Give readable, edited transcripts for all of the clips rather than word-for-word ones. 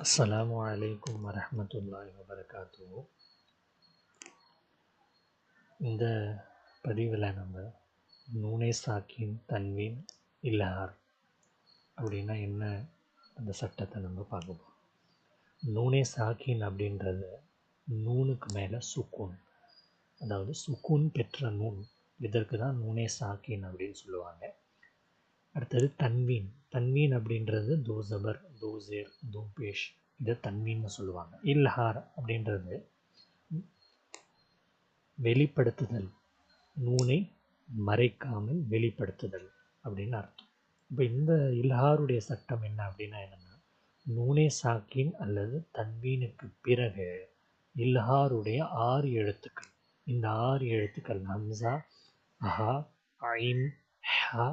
அஸ்ஸலாமு அலைக்கும் வரஹ்மத்துல்லாஹி வபரகாத்துஹு. இந்த பதிவில் நம்ம நூனே சாக்கின் தன்வீன் இல்லஹார் அப்படின்னா என்ன அந்த சட்டத்தை நம்ம பார்க்க போகிறோம். நூனே சாக்கின் அப்படின்றது நூனுக்கு மேலே சுக்கூன், அதாவது சுக்கூன் பெற்ற நூன், இதற்கு தான் நூனே சாக்கின் அப்படின்னு சொல்லுவாங்க. அடுத்தது தன்வீன். தன்வீன் அப்படின்றது தோசபர், தோசேர், தோபேஷ், இதை தன்வீன்னு சொல்லுவாங்க. இல்லஹார் அப்படின்றது வெளிப்படுத்துதல், நூனை மறைக்காமல் வெளிப்படுத்துதல் அப்படின்னு அர்த்தம். இப்போ இந்த இல்ஹாருடைய சட்டம் என்ன அப்படின்னா என்னென்னா, நூனே சாக்கின் அல்லது தன்வீனுக்கு பிறகு இல்ஹாருடைய 6 எழுத்துக்கள், இந்த 6 எழுத்துக்கள் ஹம்சா, ஹா, ஐன், ஹா,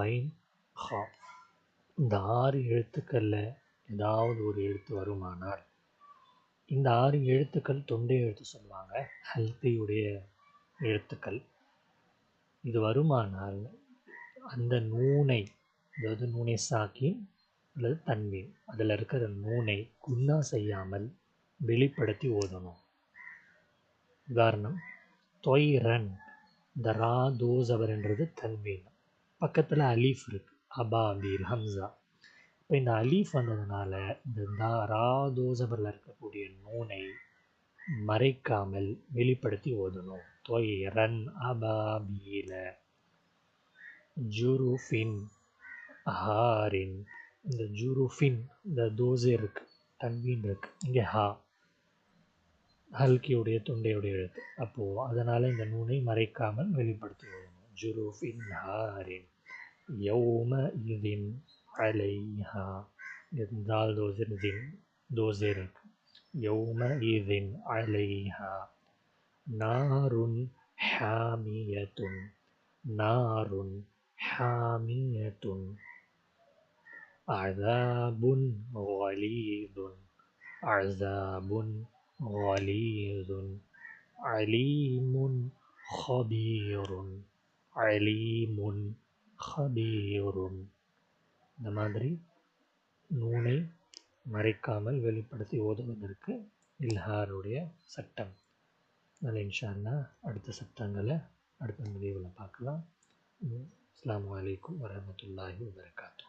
ஐன், ஹா, இந்த 6 எழுத்துக்களில் ஏதாவது ஒரு எழுத்து வருமானால், இந்த 6 எழுத்துக்கள் தொண்டை எழுத்து சொல்லுவாங்க, ஹல்கையுடைய எழுத்துக்கள். இது வருமானால் அந்த நூனை, அதாவது நூனை சாக்கின் அல்லது தன்வீன், அதில் இருக்கிற நூனை குன்னா செய்யாமல் வெளிப்படுத்தி ஓதணும். உதாரணம், தொய்ரன், இந்த ரா தோசபர்ன்றது தன்வீன், பக்கத்தில் அலீஃப் இருக்கு, அபாபீல், ஹம்சா. இப்போ இந்த அலீஃப் வந்ததுனால இந்த ரா தோசபரில் இருக்கக்கூடிய நூனை மறைக்காமல் வெளிப்படுத்தி ஓதணும். தொய்ரன் அபாபீல, ஜுருஃபின், ஹாரின், இந்த ஜுருஃபின், இந்த தோசை இருக்கு, தன்வீன் இருக்கு, இங்கே ஹா ஹல்கியுடைய தொண்டையுடைய எழுத்து. அப்போது அதனால் இந்த நூனை மறைக்காமல் வெளிப்படுத்தி ஓதணும். ஜுருஃபின் ஹாரின், யௌம இதின் அலைஹா, தால் தோசை தின் தோசை இருக்கு, யௌம இதின் அலைஹா, நாருன் ஹாமியத்துன், நாருன் ஹாமியத்துன், அஸாபுன் கலீதுன், அஸாபுன் கலீதுன், அலீமுன் ஹபீருன், அலீமுன் ஹபீருன். இந்த மாதிரி நூனை மறைக்காமல் வெளிப்படுத்தி ஓதுவதற்கு இல்ஹாருடைய சட்டம். அதனால் இன்ஷா அல்லாஹ் அடுத்த சட்டங்களை அடுத்த முடிவில் பார்க்கலாம். அஸ்ஸலாமு அலைக்கும் வரஹ்மத்துல்லாஹி வபரகாத்துஹு.